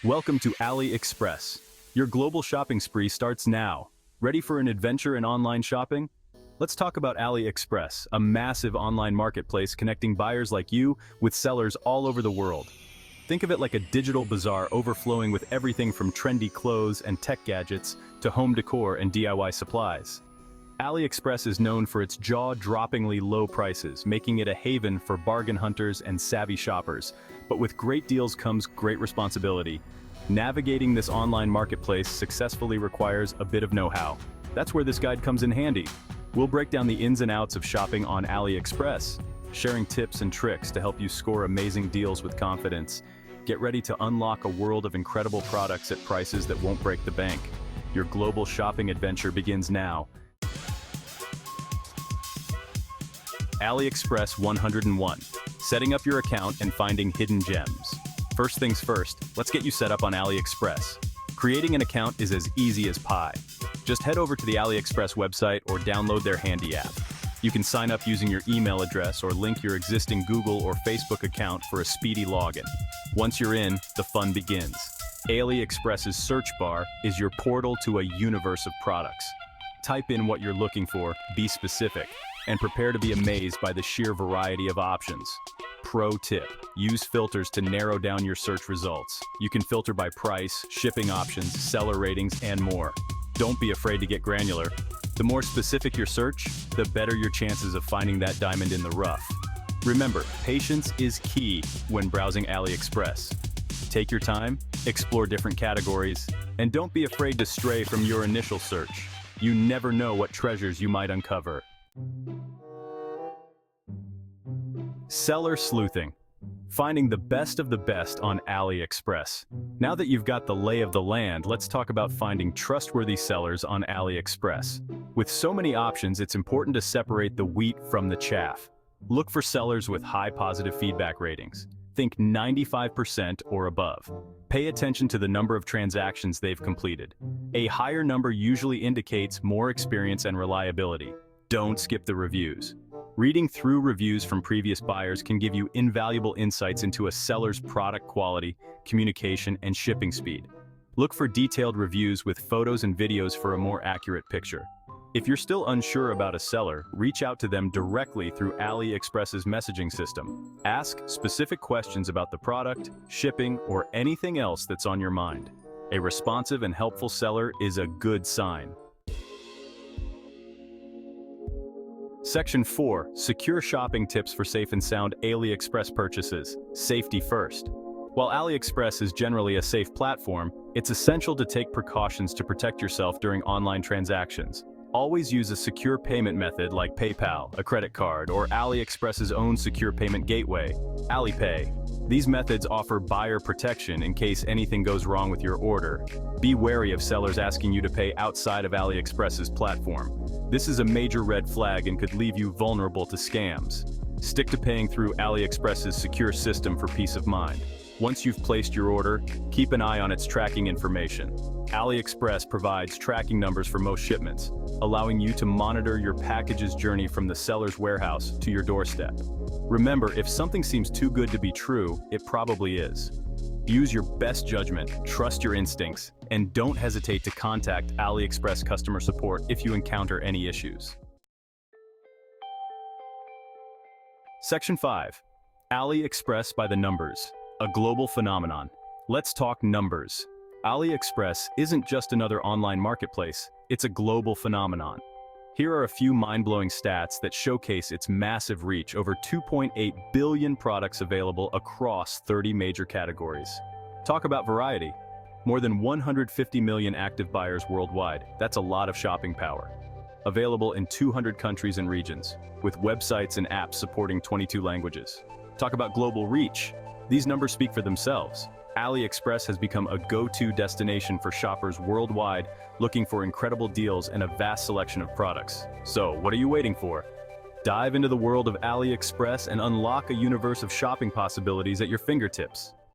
Welcome to AliExpress. Your global shopping spree starts now. Ready for an adventure in online shopping? Let's talk about AliExpress, a massive online marketplace connecting buyers like you with sellers all over the world. Think of it like a digital bazaar overflowing with everything from trendy clothes and tech gadgets to home decor and DIY supplies. AliExpress is known for its jaw-droppingly low prices, making it a haven for bargain hunters and savvy shoppers. But with great deals comes great responsibility. Navigating this online marketplace successfully requires a bit of know-how. That's where this guide comes in handy. We'll break down the ins and outs of shopping on AliExpress, sharing tips and tricks to help you score amazing deals with confidence. Get ready to unlock a world of incredible products at prices that won't break the bank. Your global shopping adventure begins now. AliExpress 101. Setting up your account and finding hidden gems. First things first, let's get you set up on AliExpress. Creating an account is as easy as pie. Just head over to the AliExpress website or download their handy app. You can sign up using your email address or link your existing Google or Facebook account for a speedy login. Once you're in, the fun begins. AliExpress's search bar is your portal to a universe of products. Type in what you're looking for, be specific, and prepare to be amazed by the sheer variety of options. Pro tip: use filters to narrow down your search results. You can filter by price, shipping options, seller ratings, and more. Don't be afraid to get granular. The more specific your search, the better your chances of finding that diamond in the rough. Remember, patience is key when browsing AliExpress. Take your time, explore different categories, and don't be afraid to stray from your initial search. You never know what treasures you might uncover. Seller sleuthing. Finding the best of the best on AliExpress. Now that you've got the lay of the land, let's talk about finding trustworthy sellers on AliExpress. With so many options, it's important to separate the wheat from the chaff. Look for sellers with high positive feedback ratings. Think 95% or above. Pay attention to the number of transactions they've completed. A higher number usually indicates more experience and reliability. Don't skip the reviews. Reading through reviews from previous buyers can give you invaluable insights into a seller's product quality, communication, and shipping speed. Look for detailed reviews with photos and videos for a more accurate picture. If you're still unsure about a seller, reach out to them directly through AliExpress's messaging system. Ask specific questions about the product, shipping, or anything else that's on your mind. A responsive and helpful seller is a good sign. Section 4. Secure shopping tips for safe and sound AliExpress purchases. Safety first. While AliExpress is generally a safe platform, it's essential to take precautions to protect yourself during online transactions. Always use a secure payment method like PayPal, a credit card, or AliExpress's own secure payment gateway, Alipay. These methods offer buyer protection in case anything goes wrong with your order. Be wary of sellers asking you to pay outside of AliExpress's platform. This is a major red flag and could leave you vulnerable to scams. Stick to paying through AliExpress's secure system for peace of mind. Once you've placed your order, keep an eye on its tracking information. AliExpress provides tracking numbers for most shipments, allowing you to monitor your package's journey from the seller's warehouse to your doorstep. Remember, if something seems too good to be true, it probably is. Use your best judgment, trust your instincts, and don't hesitate to contact AliExpress customer support if you encounter any issues. Section 5. AliExpress by the numbers. A global phenomenon. Let's talk numbers. AliExpress isn't just another online marketplace, it's a global phenomenon. Here are a few mind-blowing stats that showcase its massive reach: over 2.8 billion products available across 30 major categories. Talk about variety. More than 150 million active buyers worldwide. That's a lot of shopping power. Available in 200 countries and regions, with websites and apps supporting 22 languages. Talk about global reach. These numbers speak for themselves. AliExpress has become a go-to destination for shoppers worldwide looking for incredible deals and a vast selection of products. So, what are you waiting for? Dive into the world of AliExpress and unlock a universe of shopping possibilities at your fingertips.